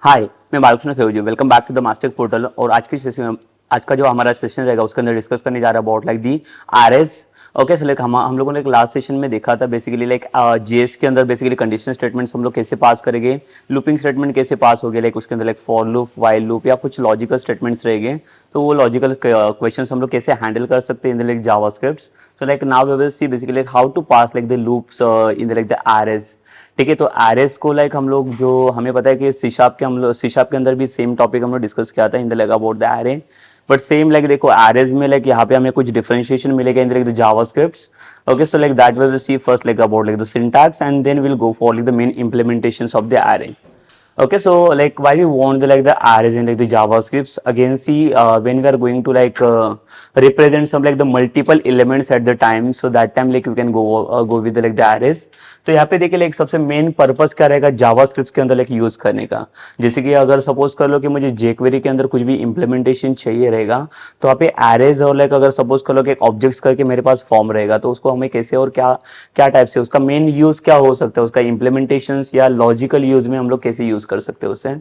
हाय, मैं Balkrishna Khevji. Welcome back to the master portal. और आज की सेशन में आज का जो हमारा सेशन रहेगा उसके अंदर डिस्कस करने जा रहा है about like the RS. Okay, so like हम लोगों ने लास्ट सेशन में देखा था बेसिकली लाइक जीएस के अंदर बेसिकली कंडीशनल स्टेटमेंट्स हम लोग कैसे पास करेंगे, लूपिंग स्टेटमेंट कैसे पास होगे, लाइक उसके अंदर like for loop, while loop या कुछ लॉजिकल स्टेटमेंट्स रहेंगे। तो वो लॉजिकल क्वेश्चंस हम लोग कैसे हैंडल कर सकते हैं in the like JavaScript. So like now we will see basically like how to pass like the loops in the like the arrays. ठीक है, तो आरएस को लाइक हम लोग जो हमें पता है कि सी शार्प के अंदर भी सेम टॉपिक हम लोग डिस्कस किया था in the like about the array. But same like देखो आरएस में लाइक यहाँ पे हमें कुछ डिफरेंशिएशन मिलेगा in the like the JavaScripts. Okay, so like that we will see first like about like the syntax and then will go for like the main implementations of the array. Okay, so like why we want the arrays in like the JavaScripts? Again, see when we are going to represent some like the multiple elements at the time, so that time like we can go with the the arrays. तो यहाँ पे देखिए like सबसे main purpose क्या रहेगा JavaScript के अंदर like use करने का। जैसे कि अगर सपोज कर लो कि मुझे जेक्वेरी के अंदर कुछ भी इंप्लीमेंटेशन चाहिए रहेगा, तो यहाँ पे एरेज और लाइक अगर सपोज कर लो कि एक ऑब्जेक्ट्स करके मेरे पास फॉर्म रहेगा, तो उसको हमें कैसे और क्या क्या टाइप से उसका मेन यूज क्या हो सकता है, उसका इंप्लीमेंटेशन या लॉजिकल यूज में हम लोग कैसे यूज कर सकते हैं उसे।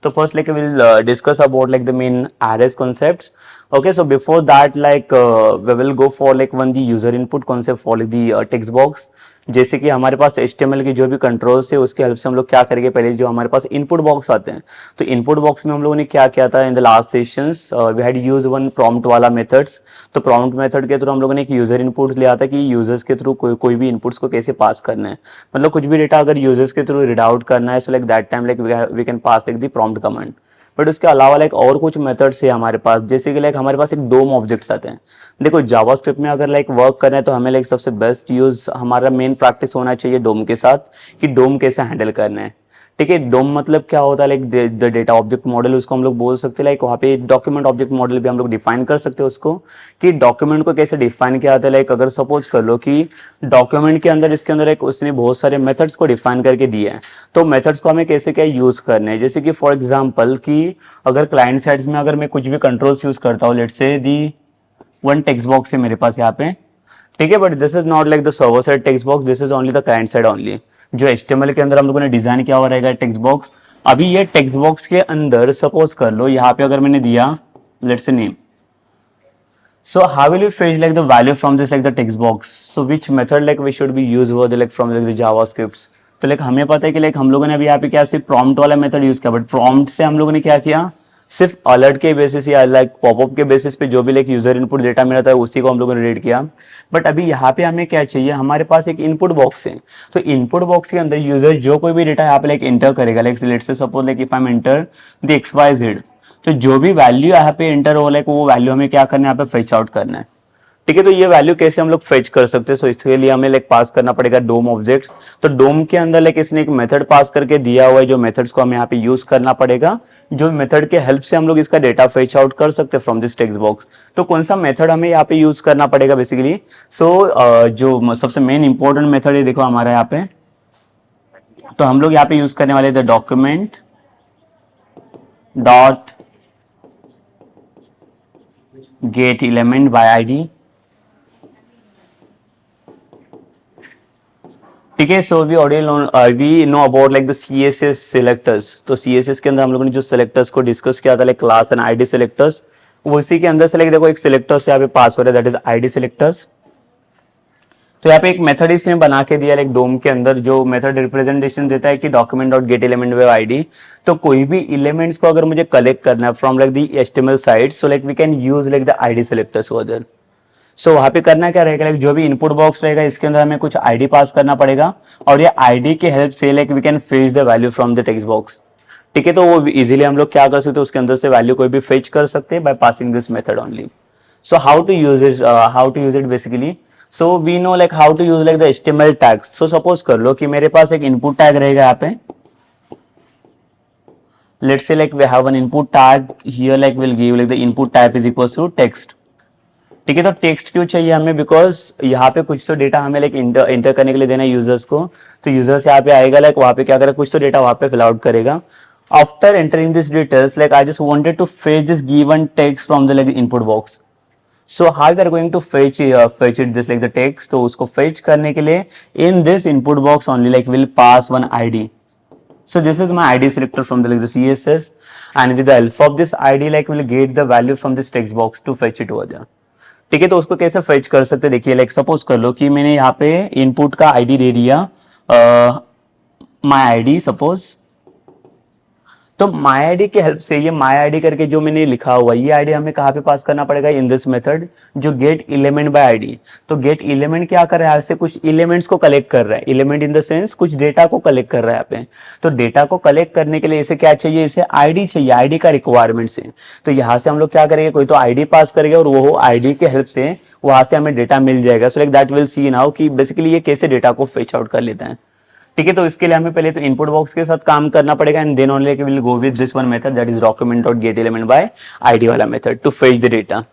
तो first like will discuss about like the main arrays concepts. Okay, so before that we will go for like one the user input concept for like the text box. जैसे कि हमारे पास HTML की जो भी कंट्रोल्स है उसके help से हम लोग क्या करेंगे, पहले जो हमारे पास इनपुट बॉक्स आते हैं, तो इनपुट बॉक्स में हम लोगों ने क्या किया था in the last sessions, we had use one prompt वाला मेथड्स. तो प्रॉम्प्ट मेथड के थ्रू हम लोगों ने एक यूजर इनपुट लिया था कि यूजर्स के थ्रू कोई भी इनपुट्स को कैसे पास करना है, मतलब कुछ भी डेटा अगर यूजर्स के थ्रू रीड आउट करना है, so like that time like we can pass like the prompt command. But उसके अलावा लाइक और कुछ मेथड्स है हमारे पास, जैसे कि लाइक हमारे पास एक डोम ऑब्जेक्ट्स आते हैं. देखो जावास्क्रिप्ट में अगर लाइक वर्क करें तो हमें लाइक सबसे बेस्ट यूज हमारा मेन प्रैक्टिस होना चाहिए डोम के साथ, कि डोम कैसे हैंडल करना है. ठीक है, डोम मतलब क्या होता है, like the data object model उसको हम लोग बोल सकते हैं. लाइक वहाँ पे डॉक्यूमेंट ऑब्जेक्ट मॉडल भी हम लोग डिफाइन कर सकते हैं उसको, कि डॉक्यूमेंट को कैसे डिफाइन किया जाता है. लाइक अगर सपोज कर लो कि डॉक्यूमेंट के अंदर इसके अंदर एक उसने बहुत सारे मेथड्स को डिफाइन करके दिए हैं, तो मेथड्स को हमें कैसे क्या यूज करने हैं. जैसे कि फॉर एग्जाम्पल कि अगर क्लाइंट साइड्स में अगर मैं कुछ भी कंट्रोल्स यूज करता हूँ, let's say the one text box है मेरे पास यहाँ पे, ठीक है, but this is not like the server side text box, this is only the client side only. जो HTML के अंदर हम लोगों ने डिजाइन किया हुआ रहेगा टेक्स्ट बॉक्स. अभी ये टेक्स्ट बॉक्स के अंदर सपोज कर लो यहाँ पे अगर मैंने दिया let's say name, so how will you fetch like the value from this like the text box, so which method like we should be use over the like from like the javascripts. तो like हमें पता है कि like हम लोगों ने अभी यहाँ पे क्या सिर्फ prompt वाला मेथड यूज किया, बट prompt से हम लोगों ने क्या किया, सिर्फ अलर्ट के बेसिस या लाइक पॉपअप के बेसिस पे जो भी लाइक यूजर इनपुट डेटा मिला था उसी को हम लोगों ने रीड किया. बट अभी यहाँ पे हमें क्या चाहिए, हमारे पास एक इनपुट बॉक्स है. तो इनपुट बॉक्स के अंदर यूजर जो कोई भी डेटा यहाँ पे लाइक एंटर करेगा, like let's say suppose like if I M enter the XYZ, तो जो भी वैल्यू यहाँ पे एंटर हो लाइक वो वैल्यू हमें क्या करना है, यहाँ पे फेच आउट करना है. ठीक है, तो ये वैल्यू कैसे हम लोग फेच कर सकते हैं, सो इसके लिए हमें लाइक पास करना पड़ेगा डोम ऑब्जेक्ट्स. तो डोम के अंदर लाइक इसने एक मेथड पास करके दिया हुआ है, जो मेथड्स को हमें यहाँ पे यूज करना पड़ेगा, जो मेथड के हेल्प से हम लोग इसका डेटा फेच आउट कर सकते हैं फ्रॉम दिस टेक्स्ट बॉक्स. तो कौन सा मेथड हमें यहाँ पे यूज करना पड़ेगा बेसिकली, सो जो सबसे मेन इंपॉर्टेंट मेथड है देखो हमारा यहाँ पे, तो हम लोग यहाँ पे यूज करने वाले the document dot get element by ID. ठीक है, so we know about like the CSS selectors. तो CSS के अंदर हम लोगों ने जो सिलेक्टर्स को डिस्कस किया था like class and ID selectors, उसी के अंदर से लाइक देखो एक सिलेक्टर्स यहाँ पे पास हो रहा है, दैट इज आईडी सिलेक्टर्स. तो यहाँ पे एक मेथड इसने बना के दिया लाइक डोम के अंदर, जो मेथड रिप्रेजेंटेशन देता है कि document dot get element by ID. तो कोई भी एलिमेंट्स को अगर मुझे कलेक्ट करना है from like the HTML site, so like we can use like the ID selectors over there. So वहां पे करना क्या रहेगा, लाइक जो भी इनपुट बॉक्स रहेगा इसके अंदर हमें कुछ आईडी पास करना पड़ेगा, और ये आईडी के हेल्प से like we can fetch the value from the text box. ठीक है, तो वो इजीली हम लोग क्या कर सकते हैं, उसके अंदर से वैल्यू कोई भी फेच कर सकते हैं by passing this method only. So how to use it basically, so we know like how to use like the HTML tags. So suppose कर लो कि मेरे पास एक इनपुट टैग रहेगा यहाँ पे, let's say like we have an input tag here, like will give like the input type is equals to text. ठीक है, तो टेक्स्ट क्यों चाहिए हमें, बिकॉज यहाँ पे कुछ तो डेटा हमें लाइक इंटर करने के लिए देना है यूजर्स को. तो यूजर्स यहाँ पे आएगा, लाइक वहाँ पे क्या करेगा, कुछ तो डेटा वहाँ पे फिल आउट करेगा. After entering this details, like I just wanted to fetch this given text from the like input box. So how we are going to fetch it this like the text. तो उसको fetch करने के लिए in this input box only like will pass one ID. So this is my ID selector from the like the CSS, and with the help of this ID like we'll get the value from this text box to fetch it over there. ठीक है, तो उसको कैसे fetch कर सकते हैं देखिए, like suppose कर लो कि मैंने यहाँ पे इनपुट का आईडी दे दिया माई आईडी सपोज, तो माई आईडी के हेल्प से ये माई आईडी करके जो मैंने लिखा हुआ ये आईडी हमें कहाँ पे पास करना पड़ेगा, इन दिस मेथड जो गेट एलिमेंट बाय आईडी। तो गेट एलिमेंट क्या कर रहा है, ऐसे कुछ एलिमेंट्स को कलेक्ट कर रहा है, एलिमेंट इन द सेंस कुछ डेटा को कलेक्ट कर रहा है यहाँ पे। तो डेटा को कलेक्ट करने के लिए इसे क्या चाहिए, इसे आईडी चाहिए, आईडी का रिक्वायरमेंट है। तो यहाँ से हम लोग क्या करेंगे, कोई तो आईडी पास करेंगे और वो आईडी के हेल्प से वहां से हमें डेटा मिल जाएगा। सो like that will see now कि बेसिकली ये कैसे डेटा को फेच आउट कर लेते हैं। ठीक है, तो इसके लिए हमें पहले तो इनपुट बॉक्स के साथ काम करना पड़ेगा, and then only will go with this one method that is document dot get element by ID वाला method to fetch the data.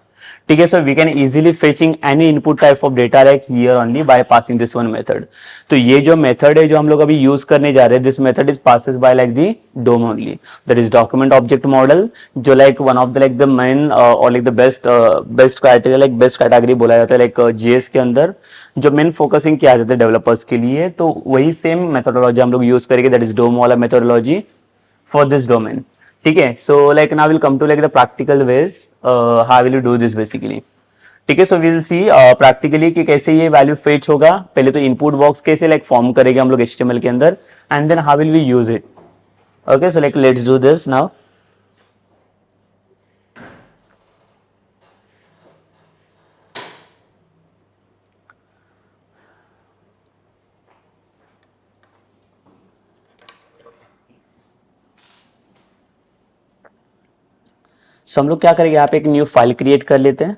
ठीक है, so we can easily fetching any input type of data like here only by passing this one method. तो ये जो method है जो हम लोग अभी यूज करने जा रहे हैं, this method is passes by like the DOM only, that is document object model, जो like one of the like the main और like the best criteria, like best category बोला जाता है लाइक जीएस के अंदर, जो मेन फोकसिंग किया जाता है डेवलपर्स के लिए। तो वही सेम मेथोडोलॉजी हम लोग यूज करेंगे, दैट इज डोम वाला मेथोडोलॉजी फॉर दिस डोमेन। ठीक है, so like now will come to like the practical ways how will you do this basically. ठीक है, सो विल सी प्रैक्टिकली कि कैसे ये वैल्यू फेच होगा। पहले तो इनपुट बॉक्स कैसे लाइक फॉर्म करेंगे हम लोग HTML के अंदर, and then how will we use it. Okay, so like let's do this now. So हम लोग क्या करेंगे, यहाँ पे एक न्यू फाइल क्रिएट कर लेते हैं।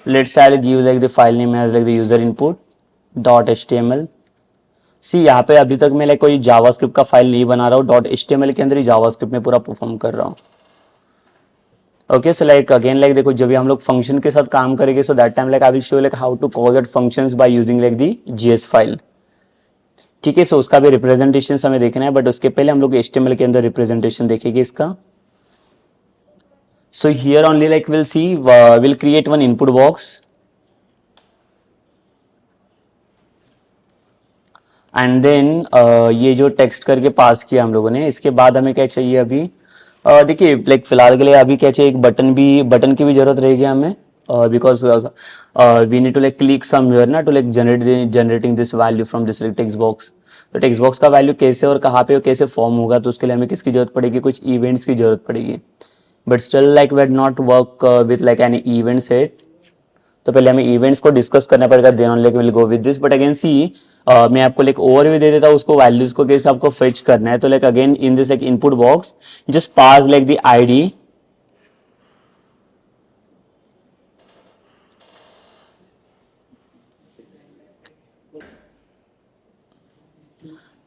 Let's say I'll give like the file name as like the user input dot html। सी यहाँ पे अभी तक मैं like कोई जावास्क्रिप्ट का फाइल नहीं बना रहा हूँ, डॉट HTML के अंदर ही जावास्क्रिप्ट में पूरा परफॉर्म कर रहा हूँ। Okay, so like again like देखो, जब भी हम लोग फंक्शन के साथ काम करेंगे, so that time like I will show like how to call that functions by using like the JS file. ठीक है, सो उसका भी रिप्रेजेंटेशन हमें देखना है, बट उसके पहले हम लोग HTML के अंदर रिप्रेजेंटेशन देखेंगे इसका। So here only like we'll see we'll create one input box, and then ये जो टेक्स्ट करके पास किया हम लोगों ने, इसके बाद हमें क्या चाहिए अभी, देखिए लाइक फिलहाल के लिए अभी क्या चाहिए, एक बटन की भी जरूरत रहेगी हमें, because we need to like click somewhere ना to like generating this value from this like text box. तो टेक्स्ट बॉक्स का वैल्यू कैसे और कहाँ पे और कैसे फॉर्म होगा, तो उसके लिए हमें किसकी जरूरत पड़ेगी, कुछ इवेंट्स की जरूरत पड़ेगी। But still like we not work with like any event set, तो पहले हमें इवेंट्स को डिस्कस करना पड़ेगा, then only will go with this. But again see मैं आपको लाइक ओवरव्यू दे देता हूँ उसको, वैल्यूज को कैसे आपको फेच करना है। तो like again in this like input box just pass like the ID,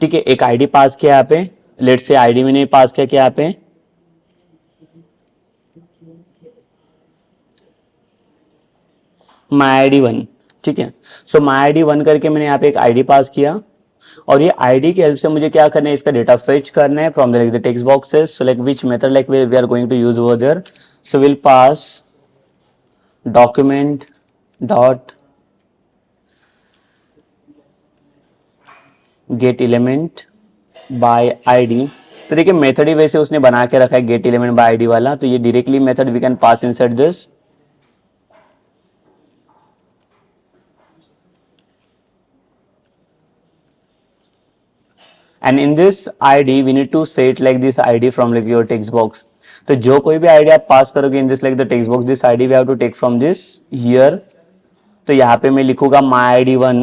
ठीक है, एक आईडी पास किया यहाँ पे, लेट्स से आईडी मैंने पास किया यहाँ पे, माई आई डी 1। ठीक है, सो माई आई डी 1 करके मैंने यहाँ पे एक आईडी पास किया, और ये आईडी की हेल्प से मुझे क्या करना है, इसका डेटा फेच करना है from the text boxes. So like which method like we are going to use over there, so will pass document dot get element by ID. तो देखिए मेथड ही वैसे उसने बना के रखा है गेट एलिमेंट बाय आईडी वाला, तो ये directly method we can pass inside this. And in this ID we need to set like this ID from like your text box। तो जो कोई भी ID आप पास करोगे in this like the text box, this ID we have to take from this here। तो यहाँ पे मैं लिखूंगा my ID 1,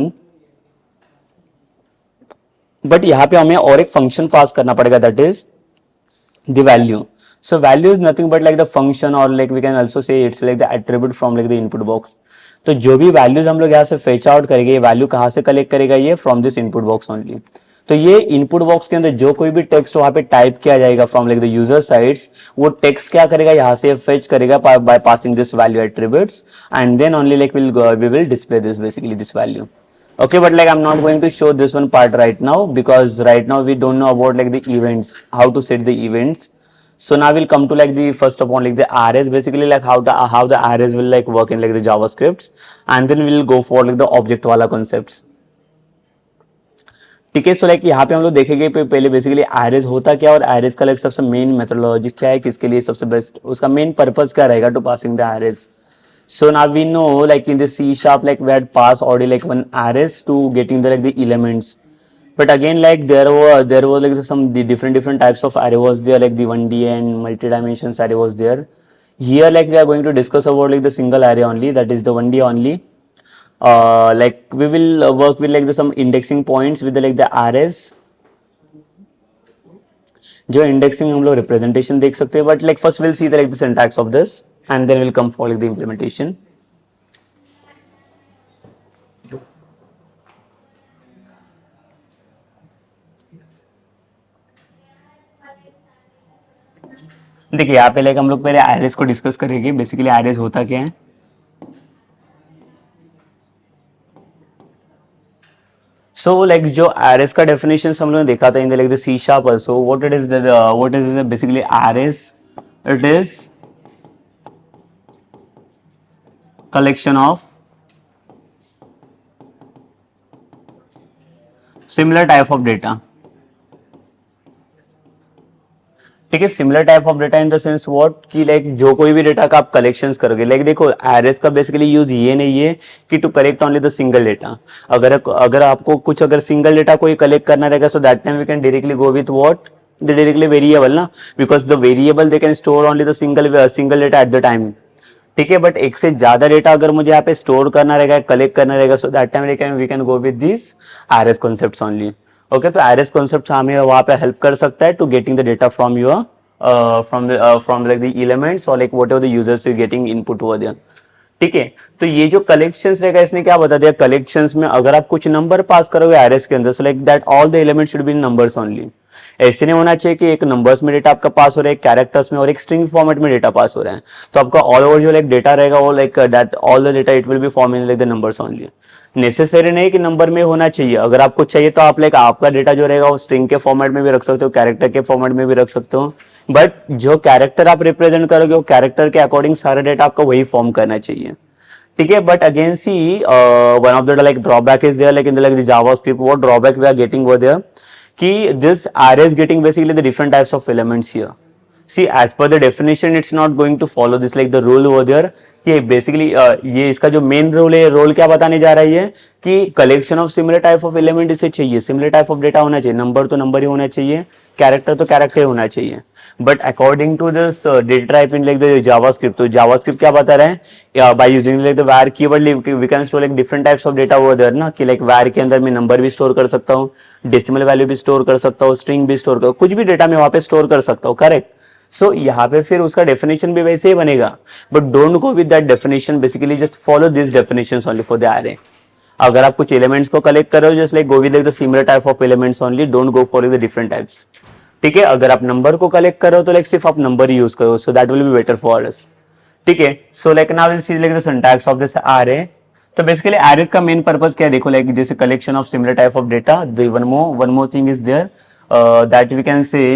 बट यहाँ पे हमें और एक फंक्शन पास करना पड़ेगा, that is the value. So value is nothing but like the function, or like we can also say it's like the attribute from like the input box। तो जो भी वैल्यूज हम लोग यहाँ से फेच आउट करेंगे, ये वैल्यू कहाँ से कलेक्ट करेगा, ये from this input box only. तो ये इनपुट बॉक्स के अंदर जो कोई भी टेक्स्ट वहां पे टाइप किया जाएगा from like the user sides, वो टेक्स्ट क्या करेगा, यहाँ से फेच करेगा by passing this value attributes, and then only like we will display this basically this value. Okay, but like I'm not going to show this one part right now, because right now we don't know about like the events, how to set the events। So now we'll come to like the first of all like the arrays, basically like how the arrays will like work in like the JavaScripts, and then we'll go for like the object वाला concepts. ठीक है. So like यहाँ पे हम लोग देखेंगे पहले basically arrays होता क्या और एरेज का लाइक सबसे मेन मेथोडोलॉजी क्या है, किसके लिए सबसे बेस्ट, उसका मेन पर्पस क्या रहेगा to passing the arrays. So now we know like in the C sharp like we had passed already like one arrays to getting the like the elements, but again like there was like some different types of array was there, like the 1D and multi-dimensions array was there. Here like we are going to discuss about like the single array only, that is the 1D only. Like we will work with like the some indexing points with the like the arrays, जो indexing हम लोग representation देख सकते हैं, but like first will see the like the syntax of this and then will come for like the implementation. देखिए यहाँ पे like हम लोग पहले एरेज को डिस्कस करेंगे. बेसिकली एरेज होता क्या है. सो लाइक जो एरेज का डेफिनेशन हम लोगों ने देखा था in the like the C sharp also, what is basically arrays. It is collection of similar type of data. ठीक है. Similar type of data in the sense what कि लाइक जो कोई भी डेटा का आप कलेक्शंस करोगे, लाइक देखो एरेज का बेसिकली यूज ये नहीं है कि to collect only the single data. अगर आपको कुछ अगर सिंगल डेटा कोई कलेक्ट करना रहेगा, so that time we can directly go with what the directly variable ना, because the variable they can store only the single data at the time. ठीक है. बट एक से ज्यादा डेटा अगर मुझे यहाँ पे स्टोर करना रहेगा, कलेक्ट करना रहेगा, so that time we can go with this arrays concepts only. Okay. तो एरेज कॉन्सेप्ट्स हमें वहाँ पे हेल्प कर सकता है to getting the data from your from like the elements और like whatever the users you getting input over there. ठीक है. तो ये जो कलेक्शंस रहेगा इसने क्या बता दिया, कलेक्शंस में अगर आप कुछ नंबर पास करोगे एरेज के अंदर, सो like that all the elements should be in numbers only. ऐसे नहीं होना चाहिए कि एक नंबर्स में डेटा आपका पास हो रहा है, कैरेक्टर्स में और एक स्ट्रिंग फॉर्मेट में डेटा पास हो रहा है. तो आपका ऑल ओवर जो लाइक डेटा रहेगा वो like that all the data it will B form in like the numbers only. Necessary नहीं कि नंबर में होना चाहिए. अगर आपको चाहिए तो आप लाइक आपका डेटा जो रहेगा वो स्ट्रिंग के फॉर्मेट में भी रख सकते हो, कैरेक्टर के फॉर्मेट में भी रख सकते हो, बट जो कैरेक्टर आप रिप्रेजेंट करोगे वो कैरेक्टर के अकॉर्डिंग सारा डेटा आपका वही फॉर्म करना चाहिए. ठीक है. But again see one of the like drawback is there like in the like the JavaScript, what drawback we are getting over there कि this array is getting basically the different types of elements here. See, as per the definition, it's not going to follow this like the rule over there. कि basically ये इसका जो main role है, role क्या बताने जा रहा है कि collection of similar type of element इसे चाहिए, सिमिलर टाइप ऑफ डेटा होना चाहिए, नंबर तो नंबर ही होना चाहिए, कैरेक्टर तो कैरेक्टर ही होना चाहिए. But according to this data type in like the JavaScript, तो जावास्क्रिप्ट क्या बता रहे हैं, by using like the var keyword we can store like different types of data over there ना, कि लाइक var के अंदर मैं नंबर भी स्टोर कर सकता हूँ, डेसिमल वैल्यू भी स्टोर कर सकता हूँ, स्ट्रिंग भी स्टोर कर, कुछ भी डेटा मैं वहां पे स्टोर कर सकता हूँ. करेक्ट. सो यहाँ पे फिर उसका डेफिनेशन भी वैसे ही बनेगा, but don't go with that definition. Basically just follow this definitions only for the array. अगर आप कुछ एलिमेंट्स को कलेक्ट कर रहे हो, just like go with like the similar type of elements only, don't go for the different types. ठीक है. अगर आप नंबर को कलेक्ट कर रहे हो तो लाइक सिर्फ आप नंबर ही यूज करो, so that will be better for us. ठीक है. So like now will see like the syntax of this array. तो बेसिकली एरेज का मेन पर्पस क्या है, देखो लाइक जैसे collection of similar type of data. One more thing is there that we can say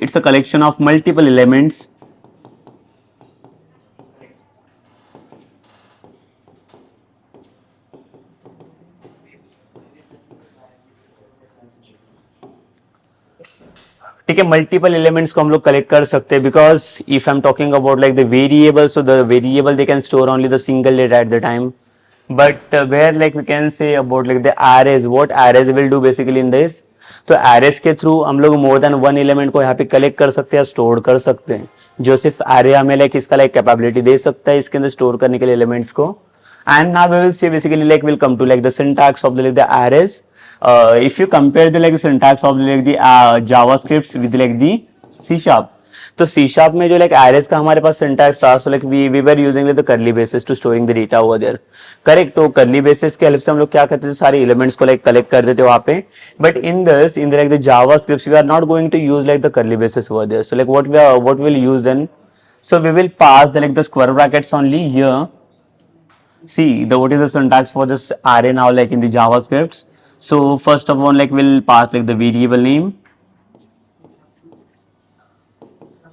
it's a collection of multiple elements ठीक है. Multiple elements को हम लोग कलेक्ट कर सकते हैं, because if I am talking about like the variable, so the variable they can store only the single data at the time. But where like we can say about like the arrays, what arrays will do basically in this, तो arrays के through हम लोग मोर than one element को यहाँ पे collect कर सकते हैं, स्टोर कर सकते हैं, जो सिर्फ एरे हमें लाइक इसका लाइक कैपेबिलिटी दे सकता है इसके अंदर स्टोर करने के लिए एलिमेंट्स को. And now we will see basically like will come to like the syntax of the arrays. If you compare the like syntax of like the JavaScript with like the C sharp, तो C sharp में जो like arrays का हमारे पास syntax था, so like we were using like the curly braces to storing the data over there. Correct. तो curly braces के help से हम लोग क्या करते थे, सारे elements को like collect करते थे वहाँ पे. But in the like the JavaScript we are not going to use like the curly braces over there. So like what we'll use then, so we will pass the like the square brackets only here. See what is the syntax for this array now like in the JavaScript. So first of all like we'll pass like the variable name,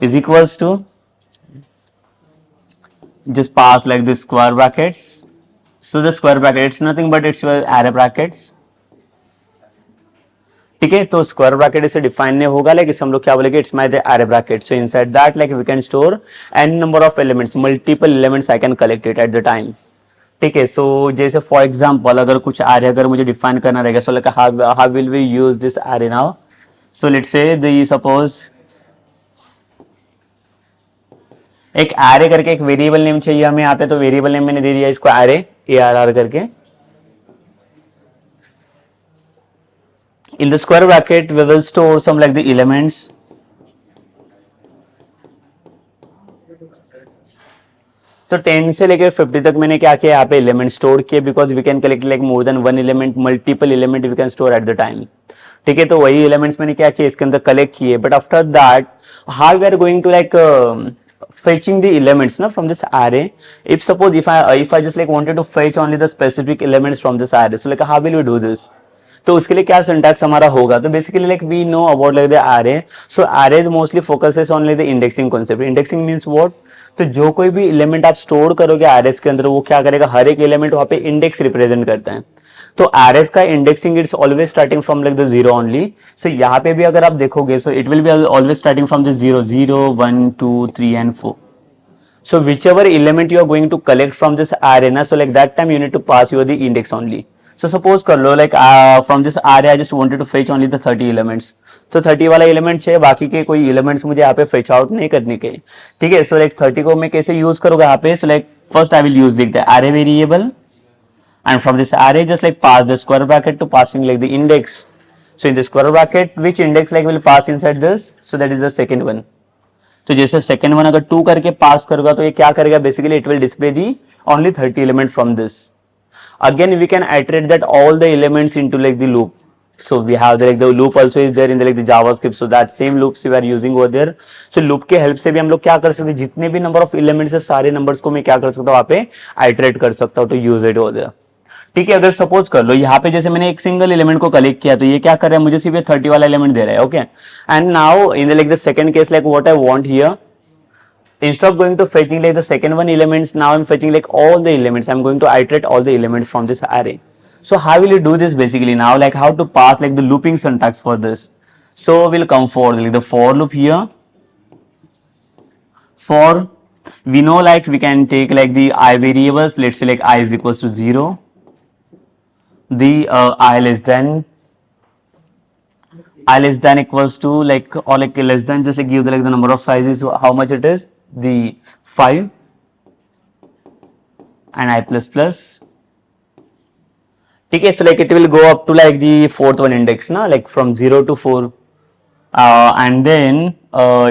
is equals to, just pass like this square brackets. So the square bracket it's nothing but it's your array brackets. ठीक है, तो square bracket इसे define नहीं होगा, like इसे हम लोग क्या बोलेंगे, it's my array bracket. So inside that like we can store an number of elements, multiple elements I can collect it at the time. ठीक है, सो जैसे फॉर एग्जांपल अगर कुछ एरे अगर मुझे डिफाइन करना रहेगा, so like how will we use this array now. So let's say the suppose एक एरे करके एक वेरिएबल नेम चाहिए हमें यहाँ पे, तो वेरिएबल नेम मैंने दे दिया इसको एरे ARR करके. In the square bracket we will store some like the elements. तो 10 से लेकर 50 तक मैंने क्या किया यहाँ पे एलिमेंट स्टोर किए, because we can collect like more than one element, multiple element we can store at the time. ठीक है, तो वही एलिमेंट्स मैंने क्या किया इसके अंदर कलेक्ट किए. But after that how we are going to like fetching the elements na from this array. If suppose if I just like wanted to fetch only the specific elements from this array, so like how will we do this? तो उसके लिए क्या syntax हमारा होगा, तो basically like we know about like the array. So arrays mostly focuses on like the indexing concept. Indexing means what, तो जो कोई भी एलिमेंट आप स्टोर करोगे एरेज के अंदर, वो क्या करेगा, हर एक एलिमेंट वहाँ पे इंडेक्स रिप्रेजेंट करता है. तो एरेज का indexing it's always starting from like the zero only. So यहाँ पे भी अगर आप देखोगे, so it will be always starting from this 0 0 1 2 3 and 4. So whichever element you are going to collect from this array na, so like that time you need to pass your the index only. So suppose कर लो like from this array I just wanted to fetch only the 30 elements. तो 30 वाला element चाहिए, बाकी के कोई elements मुझे यहाँ पे फेच आउट नहीं करने के. ठीक है, सो लाइक 30 को मैं कैसे यूज करूंगा यहाँ पे, so like first I will use लिखते हैं array variable, and from this array just like pass the square bracket to passing like the index. So in the square bracket which index like will pass inside this, so that is the second one. तो जैसे second one अगर 2 करके पास करूंगा तो ये क्या करेगा, basically it will display the only 30 element from this. Again we can iterate that all the elements into like the loop. So we have the, like the loop also is there in the like the JavaScript, so that same loops we are using over there. So loop के help से भी हम लोग क्या कर सकते हैं, जितने भी नंबर ऑफ एलिमेंट्स है सारे नंबर्स को मैं क्या कर सकता हूँ वहाँ पे iterate कर सकता हूँ, तो यूज इट over there. ठीक है, अगर सपोज कर लो यहाँ पे जैसे मैंने एक सिंगल एलिमेंट को कलेक्ट किया, तो ये क्या कर रहा है, मुझे सिर्फ 30 वाला एलिमेंट दे रहा है. Okay, and now in like the second case like what I want here, instead of going to fetching like the second one elements, now I'm fetching like all the elements. I'm going to iterate all the elements from this array. So how will you do this basically now, like how to pass like the looping syntax for this? So we'll come for like the for loop here. For we know like we can take like the I variables, let's say like I is equals to 0, the I less than equals to like, or like less than, just like give the like the number of sizes, how much it is, the 5, and I plus plus. ठीक है, so like it will go up to like the fourth one index na, like from 0 to 4, and then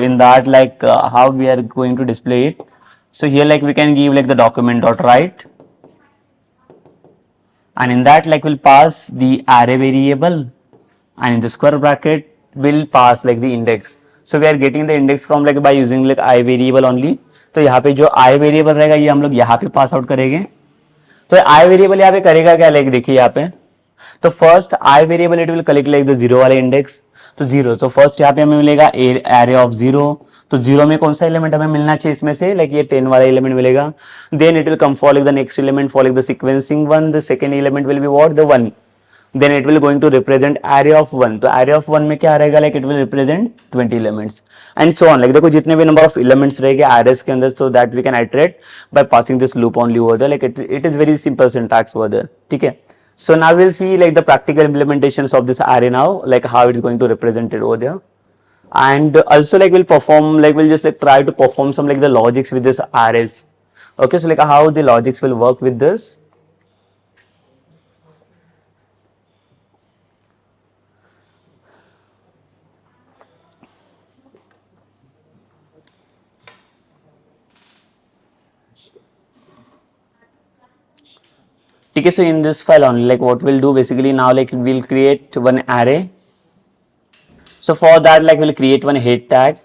in that like how we are going to display it. So here like we can give like the document dot write, and in that like we'll pass the array variable, and in the square bracket will pass like the index. So we are getting the index from like by using like I variable only. तो यहाँ पे जो I variable रहेगा ये हम लोग यहाँ पे पास आउट करेंगे. तो I variable यहाँ पे करेगा क्या, लाइक देखिए यहाँ पे, तो first I variable it will collect like the 0 वाले इंडेक्स. तो 0, तो फर्स्ट यहाँ पे हमें मिलेगा array of 0. तो 0 में कौन सा एलिमेंट हमें मिलना चाहिए इसमें से, लाइक ये 10 वाला एलिमेंट मिलेगा. Then it will come for like the next element for like the sequencing one, the second element will be what, the 1. then it will going to represent array of 1. तो array of 1 में क्या रहेगा, like it will represent 20 elements and so on. like देखो जितने भी number of elements रहेंगे arrays के अंदर, so that we can iterate by passing this loop only over there. like it is very simple syntax over there. ठीक है, so now we'll see like the practical implementations of this array now, like how it's going to represent it over there. And also like we'll perform, like we'll just like try to perform some like the logics with this arrays. Okay, so like how the logics will work with this. ठीक है, so in this file only like what we'll do basically now, like we'll create one array. So for that like we'll create one head tag.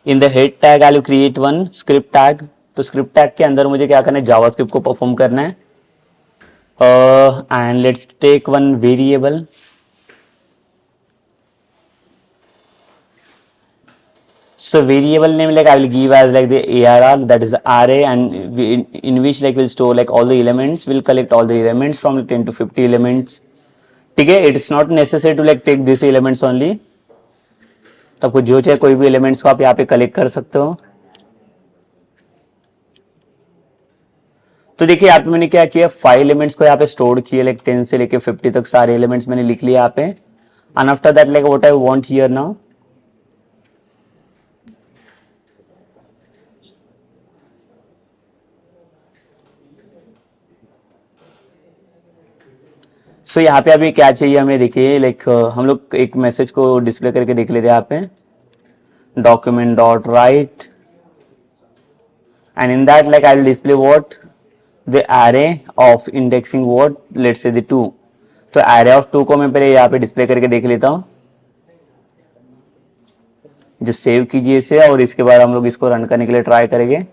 In the head tag I'll create one script tag. तो script tag के अंदर मुझे क्या करना है, JavaScript को perform करना है. And let's take one variable. So variable name like I will give as like the ARR, that is the array, and in which like will store like all the elements, will collect all the elements from 10 to 50 elements. ठीक है, it's not necessary to like take these elements only. तो आपको जो चाहे कोई भी elements को आप यहाँ पे कलेक्ट कर सकते हो. तो देखिए यहाँ पे मैंने क्या किया, 5 एलिमेंट्स को यहाँ पे स्टोर किए, लाइक 10 से लेके 50 तक सारे एलिमेंट्स मैंने लिख लिए यहाँ पे. And after that like what I want here now, so यहाँ पे अभी क्या चाहिए हमें, देखिए लाइक हम लोग एक मैसेज को डिस्प्ले करके देख लेते हैं यहाँ पे, document dot write, and in that like I will display what, the array of indexing what, let's say the 2. तो array of 2 को मैं पहले यहाँ पे डिस्प्ले करके देख लेता हूँ. जो सेव कीजिए इसे, और इसके बाद हम लोग इसको रन करने के लिए ट्राई करेंगे.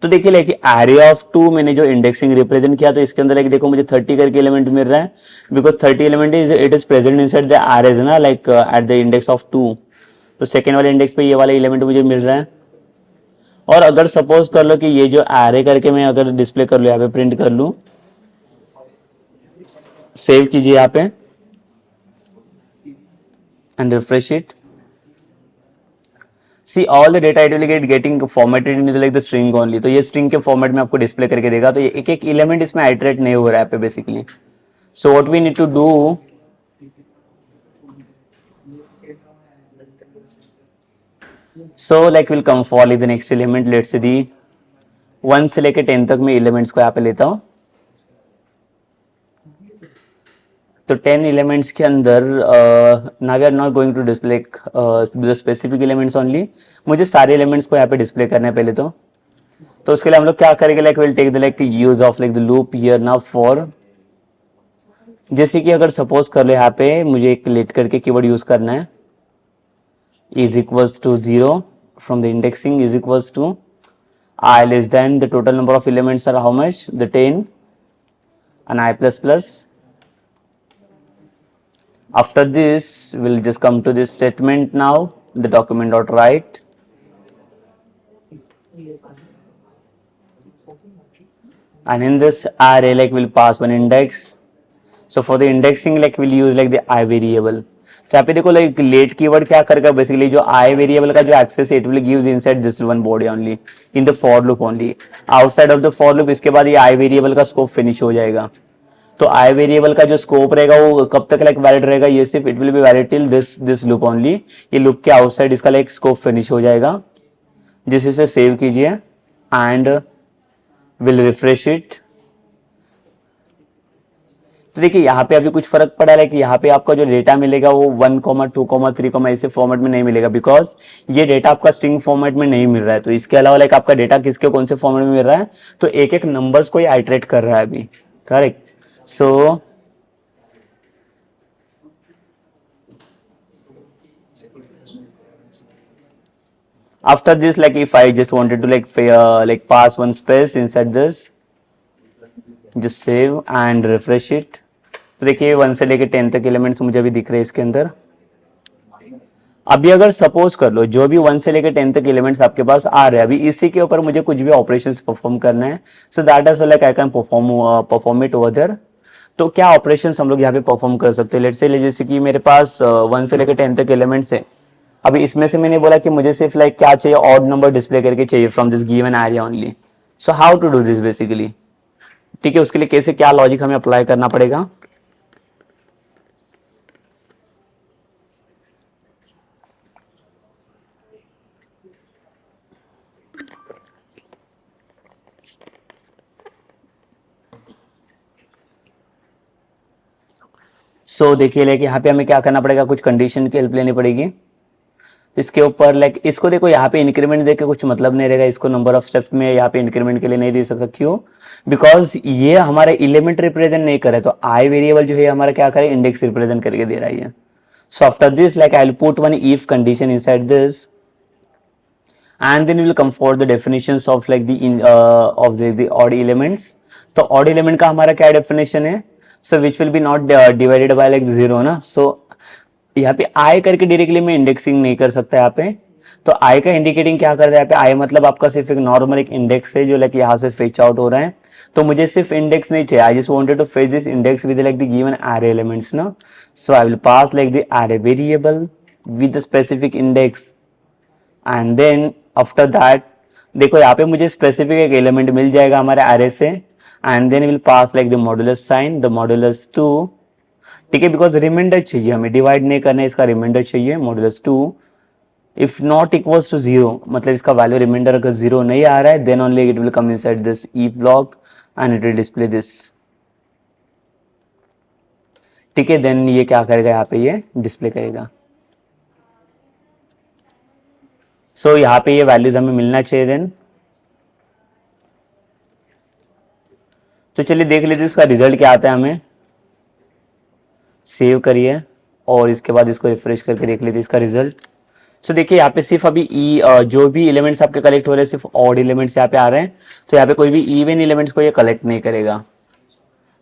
तो देखिए लाइक एरे ऑफ 2 मैंने जो इंडेक्सिंग रिप्रेजेंट किया, तो इसके अंदर लाइक देखो मुझे 30 करके एलिमेंट मिल रहा है, because 30 element it is present inside the arrays ना, like at the index of 2. तो सेकेंड वाले इंडेक्स पे ये वाला एलिमेंट मुझे मिल रहा है. और अगर सपोज कर लो कि ये जो एरे करके मैं अगर डिस्प्ले कर लूँ, यहाँ पे प्रिंट कर लूँ, सेव कीजिए यहाँ पे and refresh it. See all the data it will getting formatted into like the string only. तो ये string के फॉर्मेट में आपको डिस्प्ले करके देगा. तो ये एक एक एलिमेंट इसमें आइटरेट नहीं हो रहा है पे basically. So what we need to do, so like will come for the next element, let's say the 1 से लेके 10 तक मैं एलिमेंट्स को यहाँ पे लेता हूँ. तो 10 एलिमेंट्स के अंदर now we are not going to display the specific elements only, मुझे सारे एलिमेंट्स को यहाँ पे डिस्प्ले करना है पहले. तो उसके लिए हम लोग क्या करेंगे, like will take the like use of like the loop here now for, जैसे कि अगर सपोज कर ले यहाँ पे मुझे एक लेट करके कीवर्ड यूज करना है, is equals to 0 from the indexing is equals to I less than the total number of elements are how much, the 10, and I plus plus. After this we'll just come to this statement now, the document dot write, and in this array like we'll pass one index. So for the indexing like we'll use like the I variable. तो यहाँ पे देखो like late keyword क्या करेगा, basically जो I variable का जो access है it will gives inside this one body only in the for loop only, outside of the for loop. इसके बाद ये आई वेरिएबल का स्कोप फिनिश हो जाएगा. तो आई वेरिएबल का जो स्कोप रहेगा वो कब तक लाइक वैलिड रहेगा, ये सिर्फ it will be valid till this loop only. ये लूप के आउटसाइड इसका लाइक स्कोप फिनिश हो जाएगा. जिसे सेव कीजिए एंड विल रिफ्रेश इट. तो देखिए यहाँ पे अभी कुछ फर्क पड़ा है कि यहाँ पे आपका जो डेटा मिलेगा वो 1, 2, 3 ऐसे फॉर्मेट में नहीं मिलेगा, बिकॉज ये डेटा आपका स्ट्रिंग फॉर्मेट में नहीं मिल रहा है. तो इसके अलावा लाइक आपका डेटा किसके कौन से फॉर्मेट में मिल रहा है, तो एक एक नंबर्स को ये आइटरेट कर रहा है अभी. Correct. So after this like if I just wanted to like pass one space inside this, just save and refresh it. तो देखिए 1 से लेके 10 तक एलिमेंट्स मुझे अभी दिख रहे हैं इसके अंदर. अभी अगर सपोज कर लो जो भी 1 से लेके 10 तक एलिमेंट्स आपके पास आ रहे हैं, अभी इसी के ऊपर मुझे कुछ भी ऑपरेशंस परफॉर्म करना है, so that is like I can perform it over there. तो क्या ऑपरेशंस हम लोग यहाँ पे परफॉर्म कर सकते हैं, लेट्स से जैसे कि मेरे पास 1 से लेके 10 तक एलिमेंट्स है. अभी इसमें से मैंने बोला कि मुझे सिर्फ लाइक क्या चाहिए, ऑड नंबर डिस्प्ले करके चाहिए from this given area only. So how to do this basically, ठीक है, उसके लिए कैसे क्या लॉजिक हमें अप्लाई करना पड़ेगा. सो देखिए लाइक यहाँ पे हमें क्या करना पड़ेगा, कुछ कंडीशन की हेल्प लेनी पड़ेगी इसके ऊपर. लाइक इसको देखो यहाँ पे इंक्रीमेंट देके कुछ मतलब नहीं रहेगा, इसको नंबर ऑफ स्टेप्स में यहाँ पे इंक्रीमेंट के लिए नहीं दे सकता. क्यों, बिकॉज ये हमारे एलिमेंट रिप्रेजेंट नहीं करे, तो आई वेरिएबल जो है हमारा क्या करे, इंडेक्स रिप्रेजेंट करके दे रहा है. So after this like I will put one if condition inside this and then we will come for the definitions of like the odd elements. तो odd element का हमारा क्या definition है, so which will be not divided by like 0 ना. so यहाँ पे आई करके directly मैं इंडेक्सिंग नहीं कर सकता यहाँ पे। तो आई का इंडिकेटिंग क्या करता है यहाँ पे, आई मतलब आपका सिर्फ एक नॉर्मल एक इंडेक्स है जो लाइक यहाँ से फेच आउट हो रहा है। तो मुझे सिर्फ इंडेक्स नहीं चाहिए, I just wanted to fetch this index with like the given array elements ना। So I will pass like the array variable with the specific index and then after that देखो यहाँ पे मुझे स्पेसिफिक एक element मिल जाएगा हमारे array से, and then will pass like the modulus sign, the modulus 2, ठीक है, बिकॉज रिमाइंडर चाहिए हमें, डिवाइड नहीं करना है, इसका रिमाइंडर चाहिए modulus 2। If not equals to 0 मतलब इसका वैल्यू रिमाइंडर अगर 0 नहीं आ रहा है, then only it will come inside this E block and it will display this, ठीक है। देन ये क्या करेगा यहाँ पे, ये डिस्प्ले करेगा। सो यहाँ पे ये वैल्यूज हमें मिलना चाहिए देन। तो चलिए देख लेते हैं इसका रिजल्ट क्या आता है हमें। सेव करिए और इसके बाद इसको रिफ्रेश करके देख लेते हैं इसका रिजल्ट। सो देखिए यहाँ पे सिर्फ अभी जो भी एलिमेंट्स आपके कलेक्ट हो रहे हैं सिर्फ ऑड एलिमेंट्स यहाँ पे आ रहे हैं, तो यहाँ पे कोई भी इवन एलिमेंट्स को ये कलेक्ट नहीं करेगा।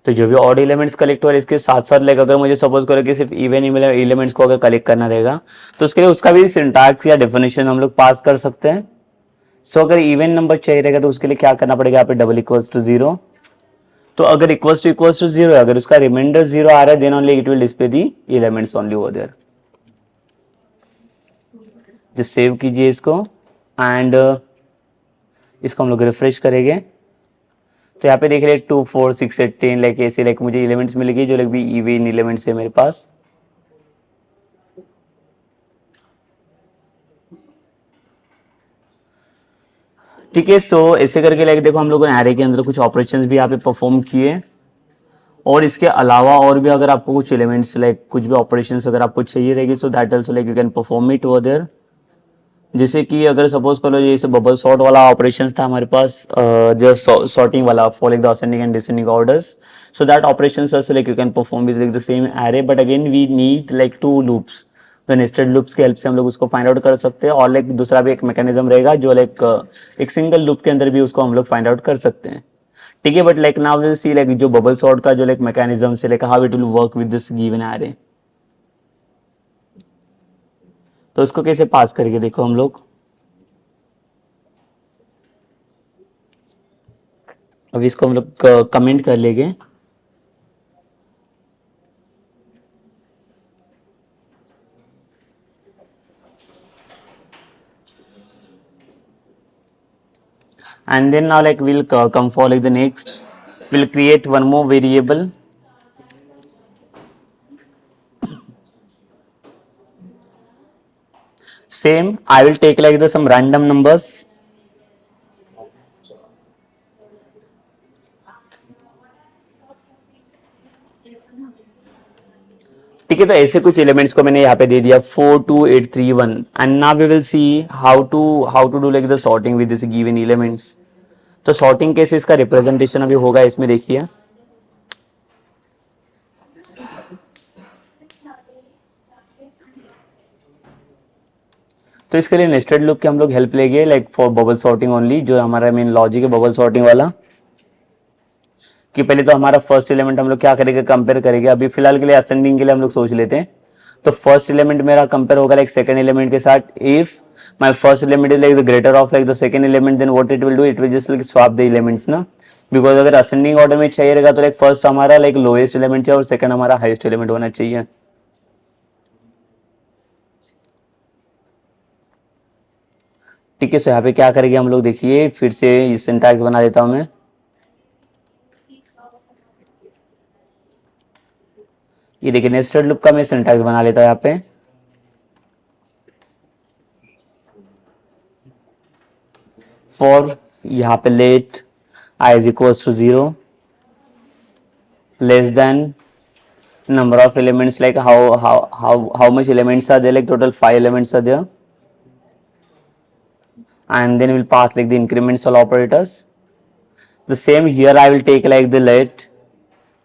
तो जो भी ऑड एलिमेंट्स कलेक्ट हो रहे हैं इसके साथ साथ लाइक अगर मुझे सपोज करो कि सिर्फ इवन एलिमेंट्स को अगर कलेक्ट करना रहेगा तो उसके लिए उसका भी सिंटैक्स या डेफिनेशन हम लोग पास कर सकते हैं। सो अगर इवन नंबर चाहिए रहेगा तो उसके लिए क्या करना पड़ेगा, यहाँ पे डबल इक्वल्स टू 0। तो अगर इक्वल्स टू 0 है, अगर उसका रिमाइंडर 0 आ रहा है, then only it will display the elements only over there. Just save कीजिए इसको एंड इसको हम लोग रिफ्रेश करेंगे। तो यहाँ पे देख रहे 2 4 6 8 10 लाइक ऐसे लाइक मुझे एलिमेंट्स मिलेगी जो लाइक भी इवन एलिमेंट्स है मेरे पास। ठीक है, सो ऐसे करके लाइक देखो हम लोगों ने एरे के अंदर कुछ ऑपरेशंस भी यहाँ पे परफॉर्म किए, और इसके अलावा और भी अगर आपको कुछ एलिमेंट्स लाइक कुछ भी ऑपरेशंस अगर आपको चाहिए रहेगी so that also like you can perform it over there. जैसे कि अगर सपोज करो जैसे बबल सॉर्ट वाला ऑपरेशन था हमारे पास, जो सॉर्टिंग वाला for like the ascending and descending orders, so that operations also like you can perform with like the same array, but again we need like 2 loops. The nested loops की help से हम लोग उसको find out कर सकते हैं, और like दूसरा भी एक मैकेनिज्म रहेगा जो लाइक एक सिंगल लूप के अंदर भी उसको हम लोग फाइंड आउट कर सकते हैं, ठीक है। But like now will see like जो बबल सॉर्ट का जो लाइक मैकेनिज्म से like how it will work with this given array. तो इसको कैसे पास करके देखो हम लोग। अब इसको हम लोग कमेंट कर लेंगे। And then now like we'll come for like the next, we'll create one more variable. Same, I will take like the some random numbers. ठीक है, तो ऐसे कुछ एलिमेंट्स को मैंने यहाँ पे दे दिया 4 2 8 3 1, and now we will see how to do like the sorting with this given elements. तो सॉर्टिंग कैसे इसका रिप्रेजेंटेशन अभी होगा इसमें देखिए। तो इसके लिए नेस्टेड लूप की हम लोग हेल्प लेंगे like for bubble sorting only, जो हमारा मेन लॉजिक है बबल सॉर्टिंग वाला। कि पहले तो हमारा फर्स्ट एलिमेंट हम लोग क्या करेंगे, कंपेयर करेंगे। अभी फिलहाल के लिए असेंडिंग के लिए हम लोग सोच लेते हैं। तो फर्स्ट एलिमेंट मेरा कंपेयर होगा लाइक सेकंड एलिमेंट के साथ। If my first element is like the greater of like the second element, then what it will do, it will just like swap the elements ना। Because अगर ascending order में चाहिए रहेगा तो like first हमारा like lowest element चाहिए और second हमारा हाईएस्ट एलिमेंट होना चाहिए। ठीक है, सो यहाँ पे क्या करेंगे हम लोग देखिए, फिर से सिंटैक्स बना देता हूं मैं। ये देखिए नेस्टेड लूप का मैं सिंटैक्स बना लेता हूं यहाँ पे। फॉर यहाँ पे let I is equals to 0 less than number of elements, like how much elements are there, like total 5 elements are there, and then we'll pass like the incremental operators. The same here I will take like the let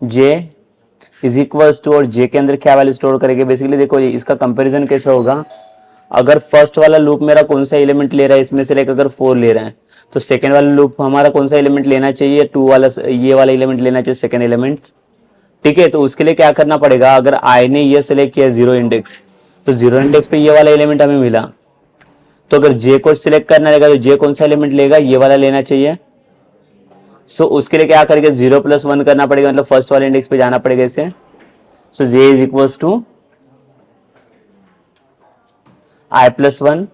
j is equals to, और j के अंदर क्या value store करेंगे। Basically देखो इसका comparison कैसे होगा, अगर फर्स्ट वाला लूप मेरा कौन सा एलिमेंट ले रहा है इसमें से, लाइक अगर 4 ले रहा है तो सेकंड वाला लूप हमारा कौन सा एलिमेंट लेना चाहिए, 2 वाला, ये वाला एलिमेंट लेना चाहिए सेकंड एलिमेंट, ठीक है। तो उसके लिए क्या करना पड़ेगा, अगर आई ने ये सेलेक्ट किया 0 इंडेक्स तो जीरो इंडेक्स पे ये वाला एलिमेंट हमें मिला, तो अगर जे को सिलेक्ट करना रहेगा तो जे कौन सा एलिमेंट लेगा, ये वाला लेना चाहिए। सो उसके लिए क्या करेंगे, 0+1 करना पड़ेगा, मतलब फर्स्ट वाले इंडेक्स पे जाना पड़ेगा इसे। So J is equals to i+1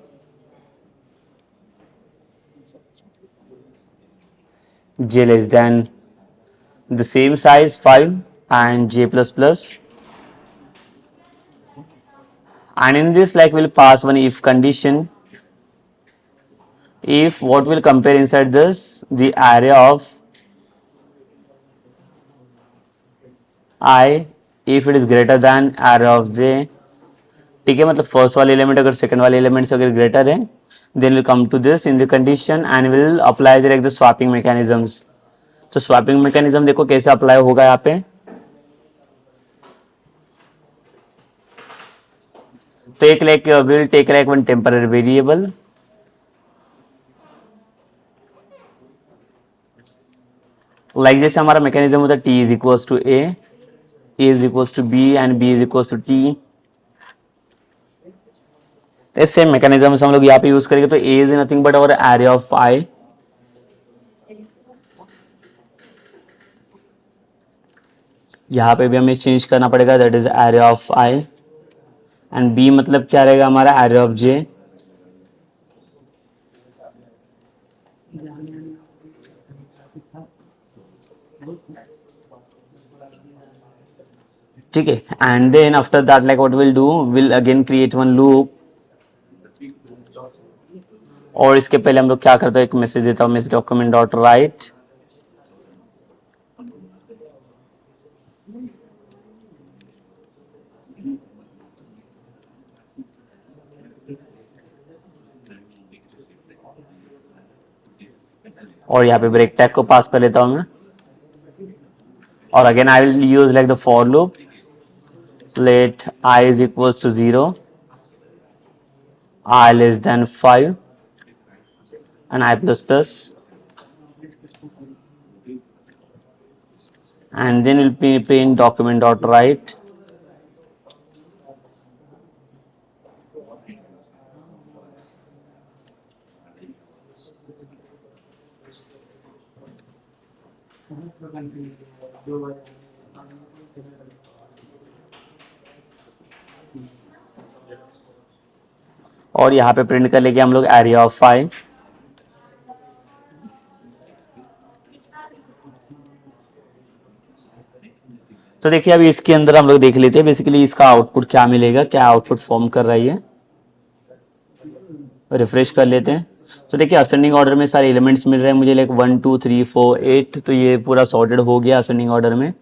j less than the same size 5 and j plus plus, and in this like we'll pass one if condition. If what will compare inside this, the array of I if it is greater than array of j, ठीक है, मतलब first वाले element अगर second वाले element से अगर greater है, then will come to this in the condition and will apply direct the swapping mechanisms. तो स्वैपिंग मैकेनिज्म देखो कैसे अप्लाई होगा यहाँ पे। तो एक like will take like one temporary variable, like जैसे हमारा मैकेनिज्म होता है t is equals to a is equals to b and b is equals to t। इस सेम मैकेनिज्म से हम लोग यहाँ पे यूज करेंगे। तो a इज नथिंग बट और एरे ऑफ i, यहाँ पे भी हमें चेंज करना पड़ेगा, that is array of i, and b मतलब क्या रहेगा हमारा एरे ऑफ j। ठीक है, and then after that like what will do, will again create one loop. और इसके पहले हम लोग क्या करते हैं, एक मैसेज देता हूँ, मैसेज डॉक्यूमेंट डॉट राइट और यहाँ पे ब्रेक टैग को पास कर लेता हूँ मैं। और again I will use like the for loop, let i is equals to 0, i less than 5 and i plus plus, and then we'll print document dot write और यहाँ पे प्रिंट कर लेंगे हम लोग एरिया ऑफ 5। तो देखिए अभी इसके अंदर हम लोग देख लेते हैं बेसिकली इसका आउटपुट क्या मिलेगा, क्या आउटपुट फॉर्म कर रही है। रिफ्रेश कर लेते हैं। तो देखिए असेंडिंग ऑर्डर में सारे एलिमेंट्स मिल रहे हैं मुझे, लाइक 1 2 3 4 8, तो ये पूरा सॉर्टेड हो गया असेंडिंग ऑर्डर में।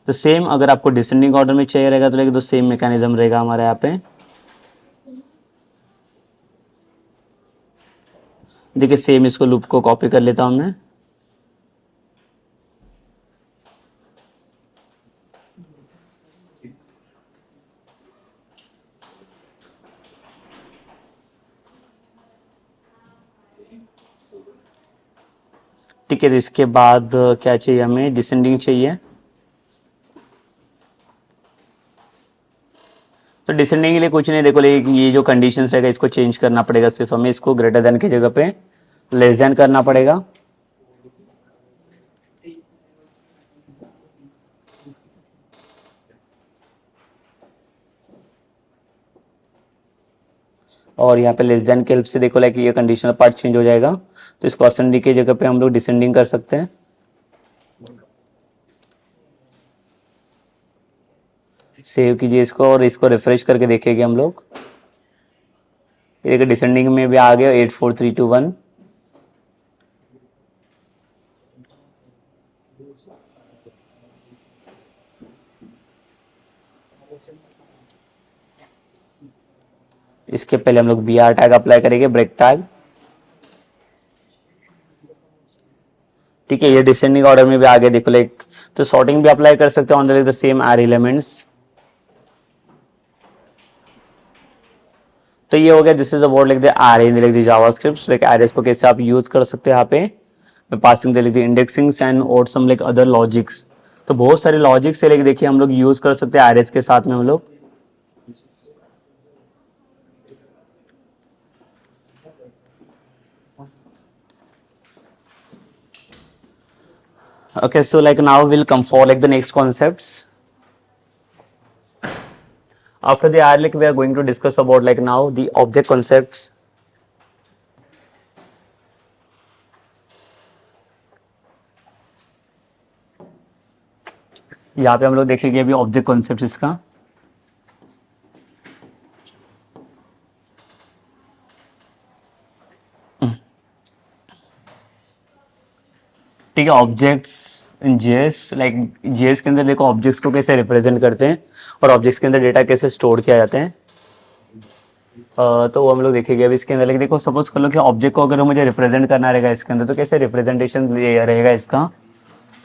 तो सेम अगर आपको डिसेंडिंग ऑर्डर में चाहिए रहेगा तो लाइक तो सेम मैकेनिज्म रहेगा हमारे यहाँ पे। देखिए सेम इसको लूप को कॉपी कर लेता हूं मैं। ठीक है, तो इसके बाद क्या चाहिए हमें, डिसेंडिंग चाहिए। तो डिसेंडिंग के लिए कुछ नहीं, देखो लेकिन ये जो कंडीशंस रहेगा इसको चेंज करना पड़ेगा, सिर्फ हमें इसको ग्रेटर देन की जगह पे लेस देन करना पड़ेगा। और यहाँ पे लेस देन के हेल्प से देखो लाइक ये कंडीशनल पार्ट चेंज हो जाएगा। तो इसको असेंडिंग की जगह पे हम लोग डिसेंडिंग कर सकते हैं। सेव कीजिए इसको और इसको रिफ्रेश करके देखेंगे हम लोग। ये देखिए डिसेंडिंग में भी आ गया 8 4 3 2 1। इसके पहले हम लोग br टैग अप्लाई करेंगे, ब्रेक टैग। ठीक है, ये डिसेंडिंग ऑर्डर में भी आ गया देखो लाइक। तो सॉर्टिंग भी अप्लाई कर सकते हैं on the same array elements. तो ये हो गया, this is about like the array in like the JavaScript, like arrays को कैसे आप यूज कर सकते हैं यहाँ पे पासिंग द इंडेक्सिंग्स एंड और सम लाइक अदर लॉजिक्स। तो बहुत सारे लॉजिक्स है लाइक देखिए हम लोग यूज कर सकते हैं arrays के साथ में हम लोग। Okay, so like now we'll come for like the next concepts. After the R, like we are going to discuss about like now the object concepts. यहाँ पे हम लोग देखेंगे अभी ऑब्जेक्ट कॉन्सेप्ट इसका. ठीक है, objects in JS, like JS के अंदर देखो ऑब्जेक्ट्स को कैसे रिप्रेजेंट करते हैं और ऑब्जेक्ट्स के अंदर डेटा कैसे स्टोर किया जाते हैं. तो वो हम लोग देखेंगे अभी इसके अंदर. लेकिन देखो सपोज कर लो कि ऑब्जेक्ट को अगर मुझे रिप्रेजेंट करना रहेगा इसके अंदर, तो कैसे रिप्रेजेंटेशन रहेगा इसका.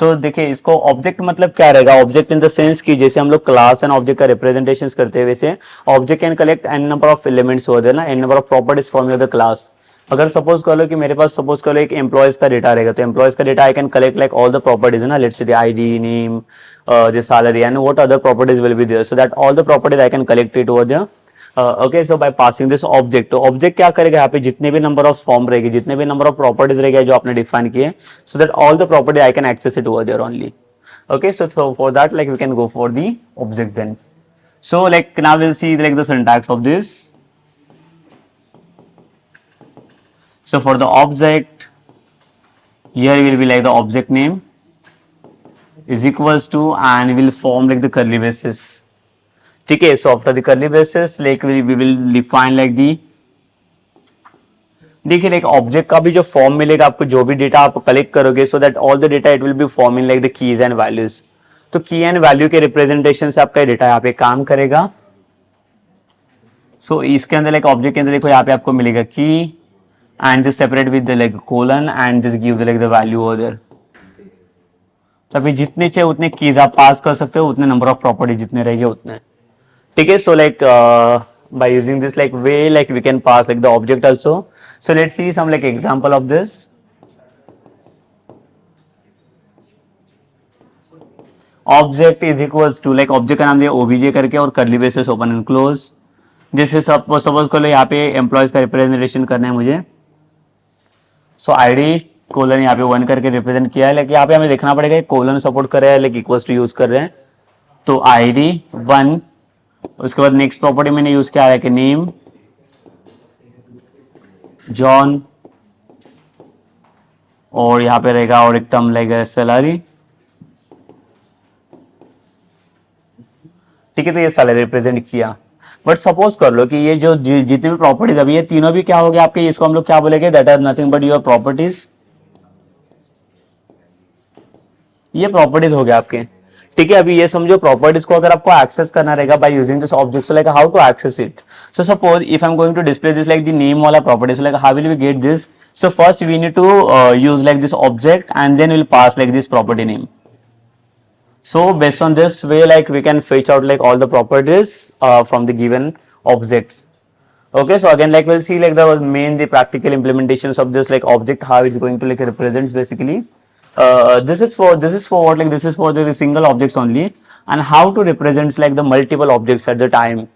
तो देखिए इसको ऑब्जेक्ट मतलब क्या रहेगा, ऑब्जेक्ट इन द सेंस कि जैसे हम लोग क्लास एंड ऑब्जेक्ट का रिप्रेजेंटेशन करते हैं, वैसे object can collect an number of elements होते हैं ना, an number of properties form the class. अगर सपोज कर लो कि मेरे पास सपोज कर लो एक एम्प्लॉयज का डेटा रहेगा, तो एम्प्लॉयज का data I can collect like all the properties है ना, let's say ID, name, the salary and what other properties will be there, so that all the properties I can collect it over the. Okay, so by passing this object, तो object क्या करेगा यहाँ पे, जितने भी number of form रहेगी, जितने भी नंबर ऑफ प्रॉपर्टीज रहेगा जो आपने डिफाइन किए, so that all the property I can access it over there only. Okay, so for that like we can go for the object then. So like now we'll see like the syntax of this. So for the object, here will be like the object name is equals to, and will form like the curly braces. ठीक है, so after the curly braces like we will define like the, देखिए like object का भी जो form मिलेगा आपको, जो भी डेटा आप कलेक्ट करोगे, सो that all the data it will B form in like the keys and values. तो की एंड वैल्यू के रिप्रेजेंटेशन से आपका डेटा यहाँ पे काम करेगा. सो इसके अंदर लाइक ऑब्जेक्ट के अंदर देखो यहाँ पे आपको मिलेगा key and just separate with like colon and just give like the value over there. तो अभी जितने चाहिए उतने कीज आप पास कर सकते हो, उतने नंबर ऑफ प्रॉपर्टी जितने रहेंगे उतने. ठीक है, so like by using this like way like we can pass like the object also. So let's see some like example of this. Object is equals to like object का नाम दिया obj करके और curly braces open and close. जैसे suppose कर लो यहाँ पे employees का रिप्रेजेंटेशन करना है मुझे, सो आईडी कोलन यहाँ पे 1 करके रिप्रेजेंट किया है. लेकिन यहाँ पे हमें देखना पड़ेगा कोलन सपोर्ट कर रहा है लाइक इक्वल्स टू यूज कर रहे हैं, तो आईडी 1. उसके बाद नेक्स्ट प्रॉपर्टी मैंने यूज किया है कि नेम जॉन, और यहाँ पे रहेगा और एक टर्म लगेगा सैलरी. ठीक है, तो ये सैलरी रिप्रेजेंट किया. बट सपोज कर लो कि ये जो जितने भी प्रॉपर्टीज अभी ये तीनों भी क्या हो गया आपके, इसको हम लोग क्या बोलेंगे, that are nothing but your properties. ये प्रॉपर्टीज हो गया आपके. ठीक है, अभी ये समझो प्रॉपर्टीज को अगर आपको एक्सेस करना रहेगा by using this object, so like how to access it. So suppose if I am going to display this like the name वाला property, so like how will we get this. So first we need to use like this object and then will pass like this property name. So based on this way like we can fetch out like all the properties from the given objects. Okay, so again like we'll see like the the practical implementations of this like object, how it's going to like represents basically. This is for what, like this is for the single objects only, and how to represent like the multiple objects at the time.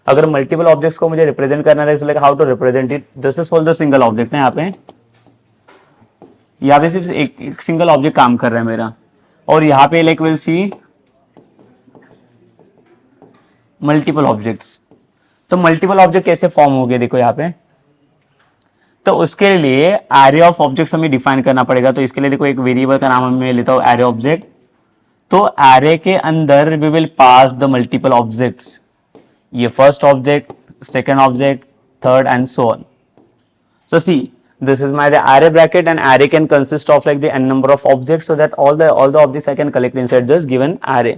अगर multiple objects को मुझे represent करना है, so like how to represent it. This is for the single object ना, यहाँ पे सिर्फ एक single object काम कर रहा है मेरा, और यहाँ पे like will see multiple objects. तो मल्टीपल ऑब्जेक्ट कैसे फॉर्म हो गए देखो यहाँ पे. तो उसके लिए एरे ऑफ ऑब्जेक्ट्स हमें डिफाइन करना पड़ेगा. तो इसके लिए देखो एक वेरिएबल का नाम मैं लेता हूँ एरे ऑब्जेक्ट. तो एरे के अंदर we will pass the multiple objects. ये first object, second object, third and so on. So see, this is my the array bracket, and array can consist of like the n number of objects, so that all the objects I can collect inside this given array.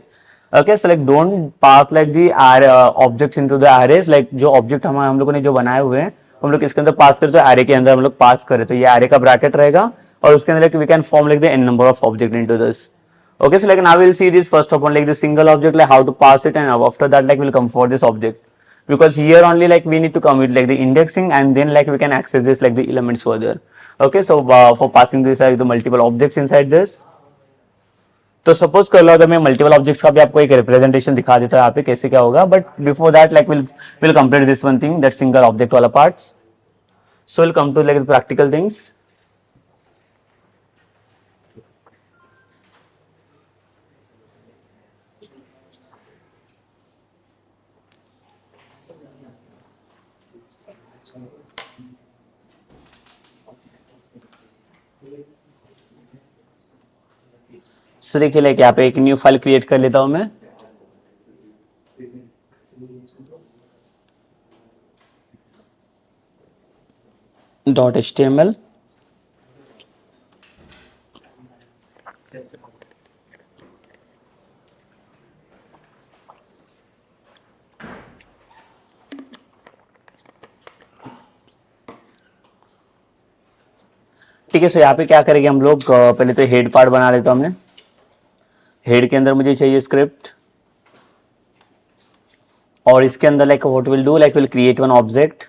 Okay, so like don't pass like the array objects into the arrays. like जो object हम लोगों ने जो बनाए हुए हैं हम लोग इसके अंदर पास करें, तो array के अंदर हम लोग पास करें, तो ये array का bracket रहेगा और उसके अंदर like we can form like the n number of object into this. Okay, so like now we'll see this first of all like the single object, like how to pass it, and after that like we'll come for this object. Because here only like we need to come with like the indexing, and then like we can access this like the elements further. Okay, so for passing this like the multiple objects inside this. तो suppose कर लो अगर मैं multiple objects का भी आपको एक representation दिखा देता हूँ यहाँ पे कैसे क्या होगा, but before that like will complete this one thing, that single object वाला parts. So will come to like practical things. So देखिए लाइक यहाँ पे एक न्यू फाइल क्रिएट कर लेता हूँ मैं। .html। ठीक है, सो यहाँ पे क्या करेंगे हम लोग, पहले तो हेड पार्ट बना लेता हूँ मैं। हेड के अंदर मुझे चाहिए स्क्रिप्ट, और इसके अंदर like what will do, like will create one object.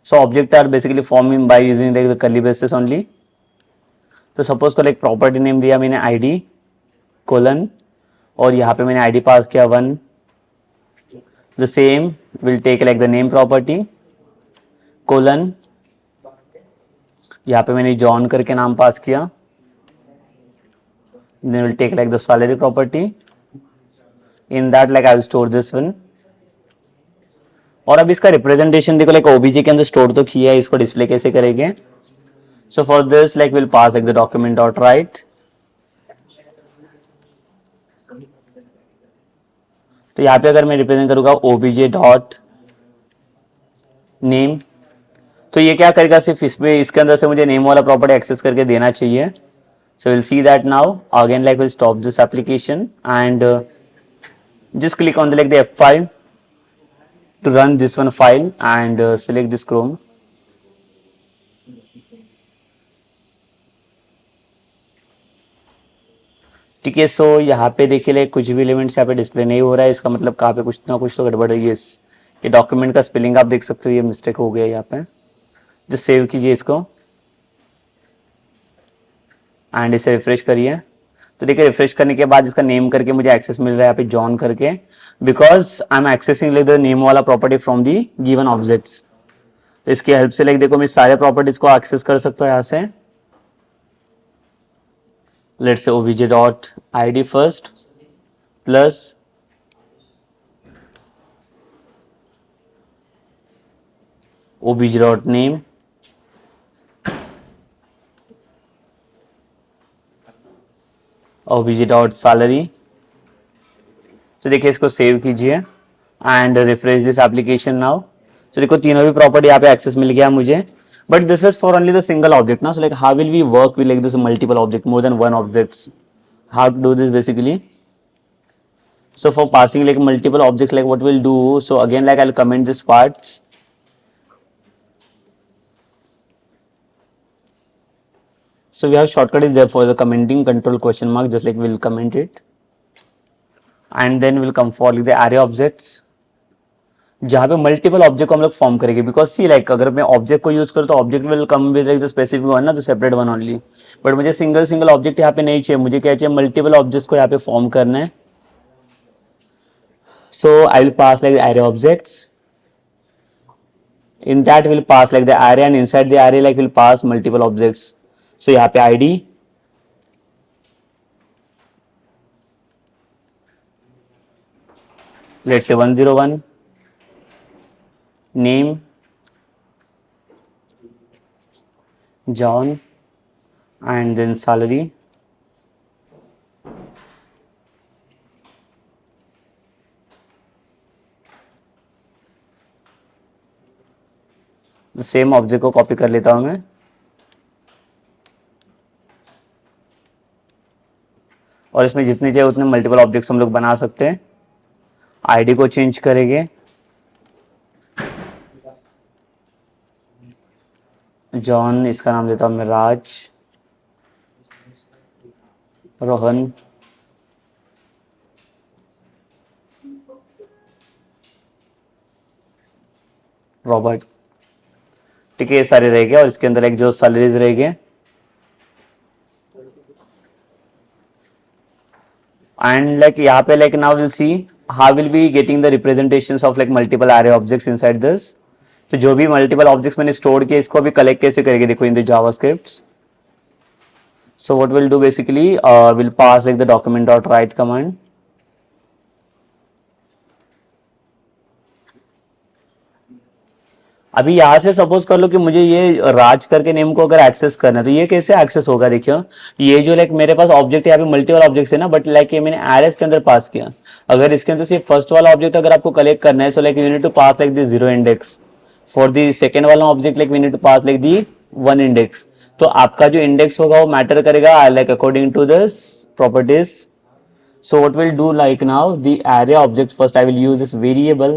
So object are basically forming by using like the curly braces only. तो सपोज को लाइक प्रॉपर्टी नेम दिया मैंने आईडी कोलन, और यहाँ पे मैंने आईडी पास किया 1। The same will take like the name property colon, यहाँ पे मैंने जॉन करके नाम पास किया। then we'll take like the salary property, in that like I will store this one। और अब इसका रिप्रेजेंटेशन देखो लाइक ओबीजे के अंदर स्टोर तो किया है, इसको डिस्प्ले कैसे करेंगे। So for this like will pass like the document dot right. तो यहाँ पे अगर मैं रिप्रेजेंट करूंगा ओबीजे डॉट नेम, तो ये क्या करेगा, सिर्फ इसमें इसके अंदर से मुझे नेम वाला प्रॉपर्टी एक्सेस करके देना चाहिए। So we'll see that now. Again, like we'll stop this application and just click on the F5 to run this one file and select this Chrome. ठीक है, सो यहाँ पे देखिए लाइक कुछ भी एलिमेंट्स यहाँ पे डिस्प्ले नहीं हो रहा है, इसका मतलब कहाँ पे कुछ ना कुछ तो गड़बड़ है। ये डॉक्यूमेंट का स्पेलिंग आप देख सकते हो, ये मिस्टेक हो गया यहाँ पे। जस्ट सेव कीजिए इसको एंड इसे रिफ्रेश करिए। तो देखिए रिफ्रेश करने के बाद इसका नेम करके मुझे एक्सेस मिल रहा है यहाँ पे जॉन करके, because I am accessing like the name वाला property from the given objects. तो इसकी हेल्प से लाइक देखो मैं सारे प्रॉपर्टीज को एक्सेस कर सकता हूँ यहाँ से। Let's say obj dot id first plus obj dot name obj dot salary. तो देखिए इसको सेव कीजिए and refresh this application now. तो देखो तीनों भी प्रॉपर्टी यहाँ पे एक्सेस मिल गया मुझे, but this is for only the single object ना। So like how will we work with like this multiple object, more than one objects, how to do this basically. So for passing like multiple objects, like what we'll do, so again like I'll comment this part। So we have shortcut is there for the commenting, control question mark, just like we'll comment it and then we'll come for like the array objects, जहाँ पे multiple object को हम लोग form करेंगे। Because C like अगर मैं object को use करूँ तो object will come with like the specific one ना, तो सेपरेट वन ओनली। बट मुझे सिंगल सिंगल ऑब्जेक्ट यहाँ पे नहीं चाहिए, मुझे क्या चाहिए, मल्टीपल ऑब्जेक्ट्स को यहाँ पे फॉर्म करना है। So I will pass like the array objects, in that will pass like the array and inside the array like will pass multiple objects। So यहाँ पे id, let's say 101, name John and then salary, तो same object को copy कर लेता हूं मैं और इसमें जितने चाहिए उतने मल्टीपल ऑब्जेक्ट्स हम लोग बना सकते हैं। आईडी को चेंज करेंगे, जॉन, इसका नाम देता हूं मैं राज, रोहन, रॉबर्ट। ठीक है, ये सारे रह गए और इसके अंदर एक जो सैलरीज रह गए एंड लाइक यहाँ पे like now will see how will be getting the representations of like multiple array objects inside this. तो जो भी मल्टीपल ऑब्जेक्ट्स मैंने स्टोर किए इसको अभी कलेक्ट कैसे करेंगे, देखो in the JavaScript. So what will do basically will pass like the document dot right command अभी यहाँ से सपोज कर लो कि मुझे ये राज करके नेम को अगर एक्सेस करना है तो ये कैसे एक्सेस होगा, देखियो ये जो लाइक मेरे पास ऑब्जेक्ट यहाँ पे मल्टीपल ऑब्जेक्ट्स है ना, बट लाइक ये मैंने एरेस के अंदर पास किया। अगर इसके अंदर सिर्फ फर्स्ट वाला ऑब्जेक्ट अगर आपको कलेक्ट करना है so like you need to pass like the zero index, for the second वाला object like we need to pass like the one index. तो आपका जो इंडेक्स होगा वो मैटर करेगा like according to this properties. So what we'll do like now, the array object first I will use this variable,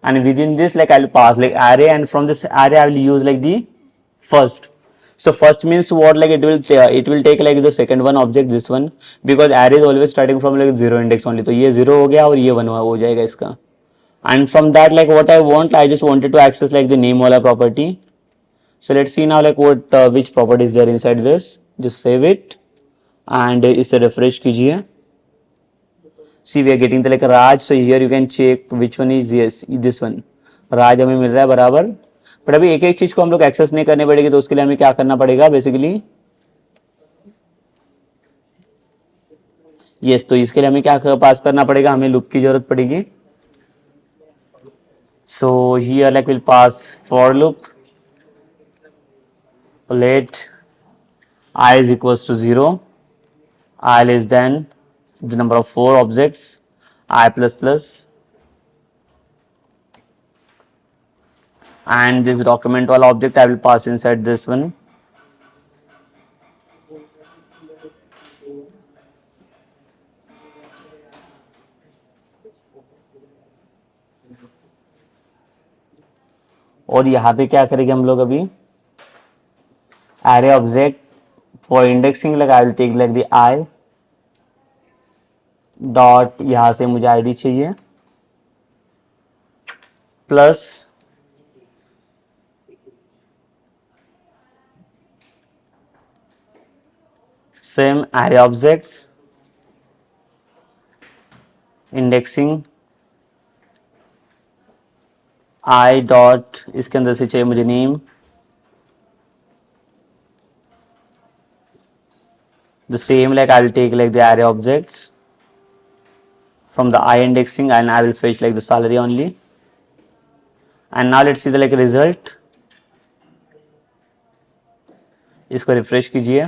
and within this like I'll pass like array, and from this array I will use like the first. So first means what, like it will take like the second one object, this one, because array is always starting from like zero index only. तो ये zero हो गया और ये 1 हो जाएगा इसका। And from that like what I want, I just wanted to access like the name वाला property. So let's see now like what which property is there inside this. Just save it and इसे refresh कीजिए। See, we are getting the like Raj, so here you can check which one is, yes, this one Raj हमें मिल रहा है बराबर। But अभी एक एक चीज को हम लोग एक्सेस नहीं करने पड़ेगी, तो उसके लिए हमें क्या करना पड़ेगा बेसिकली, यस, तो इसके लिए हमें क्या पास करना पड़ेगा, हमें लूप की जरूरत पड़ेगी। So here like will pass for loop, let I is equals to 0, I less than the number of 4 objects, I plus plus, and this document wala object I will pass inside this one, और यहाँ पे क्या करेंगे हम लोग अभी, array object for indexing like I will take like the I dot, यहाँ से मुझे आईडी चाहिए, plus same array objects indexing I dot, इसके अंदर से चाहिए मुझे name, the same like I will take like the array objects from the I indexing and I will fetch like the salary only. And now let's see the like result, इसको refresh कीजिए।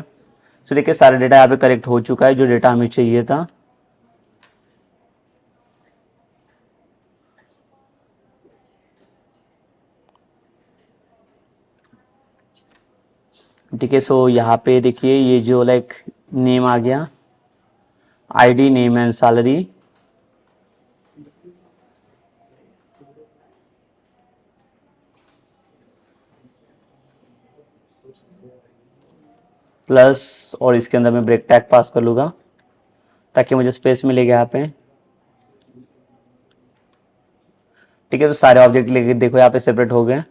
सो देखिए सारा data यहाँ पे correct हो चुका है जो डेटा हमें चाहिए था। ठीक है, सो यहाँ पे देखिए ये जो लाइक नेम आ गया, ID, name and salary, plus, और इसके अंदर मैं ब्रेक टैग पास कर लूँगा ताकि मुझे स्पेस मिलेगा यहाँ पे। ठीक है, तो सारे ऑब्जेक्ट लेके देखो यहाँ पे सेपरेट हो गए।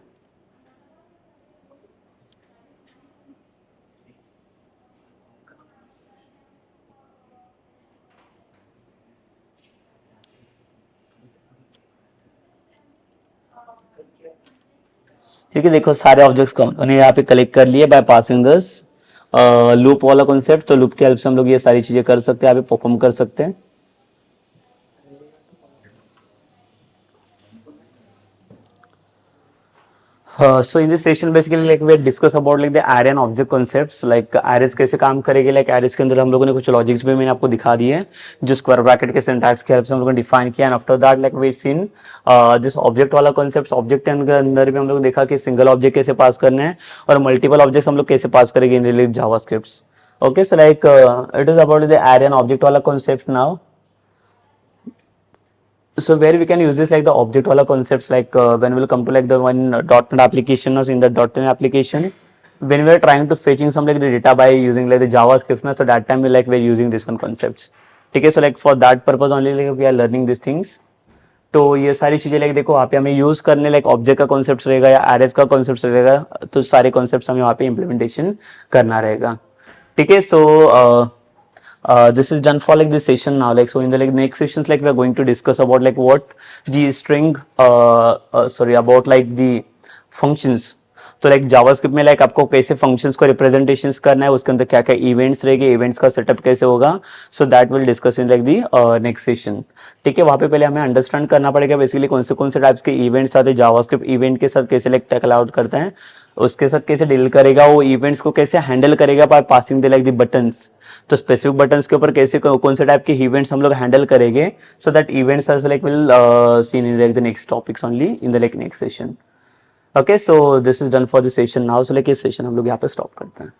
ठीक है, देखो सारे ऑब्जेक्ट्स को हमने यहाँ पे कलेक्ट कर लिए बाय पासिंग दिस लूप वाला कॉन्सेप्ट। तो लूप की हेल्प से हम लोग ये सारी चीजें कर सकते हैं, यहाँ पे परफॉर्म कर सकते हैं। So in this session basically like we discuss about like the array and object concepts, like arrays कैसे काम करेंगे, like arrays के अंदर हम लोगों ने कुछ लॉजिक्स भी मैंने आपको दिखा दिए हैं जो स्क्वायर ब्रैकेट के सिंटैक्स की हेल्प से हम लोगों ने डिफाइन किया। And after that like we seen this object वाला कॉन्सेप्ट, ऑब्जेक्ट के अंदर भी हम लोग देखा कि सिंगल ऑब्जेक्ट कैसे पास करना है और मल्टीपल ऑब्जेक्ट्स हम लोग कैसे पास करेंगे in JavaScripts. Okay, so like it is about the array and object वाला concept now. So where we can use this like the object wala concepts, like when we'll come to like the one .NET application, in the .NET application when we are trying to fetching some like the data by using like the JavaScript, so that time we like we're using this one concepts. ठीक है, so like for that purpose only like we are learning these things. तो ये सारी चीजें like देखो यहाँ पे हमें यूज करने like ऑब्जेक्ट का कॉन्सेप्ट रहेगा या एरेज का कॉन्सेप्ट रहेगा, तो सारे कॉन्सेप्ट हमें वहाँ पे इम्प्लीमेंटेशन करना रहेगा। ठीक है, सो this is done for like this session now. Like so in the like next sessions like we are going to discuss about like what the string sorry about like the functions, तो like JavaScript में like आपको कैसे functions को representations करना है, उसके अंदर क्या क्या इवेंट्स रहेंगे, इवेंट्स का सेटअप कैसे होगा, सो that will discuss in like the next session. ठीक है, वहाँ पे पहले हमें अंडरस्टैंड करना पड़ेगा बेसिकली कौन से टाइप्स के इवेंट्स आते हैं, जावास्क्रिप्ट इवेंट के साथ कैसे लाइक टैकल आउट करते हैं, उसके साथ कैसे डील करेगा, वो इवेंट्स को कैसे हैंडल करेगा by passing the like the buttons. तो स्पेसिफिक बटन्स के ऊपर कैसे कौन से टाइप के इवेंट्स हम लोग हैंडल करेंगे, so that events are like will seen in like the next topics only in the like next session. Okay, so this is done for this session now, so like इस session हम लोग यहाँ पे stop करते हैं।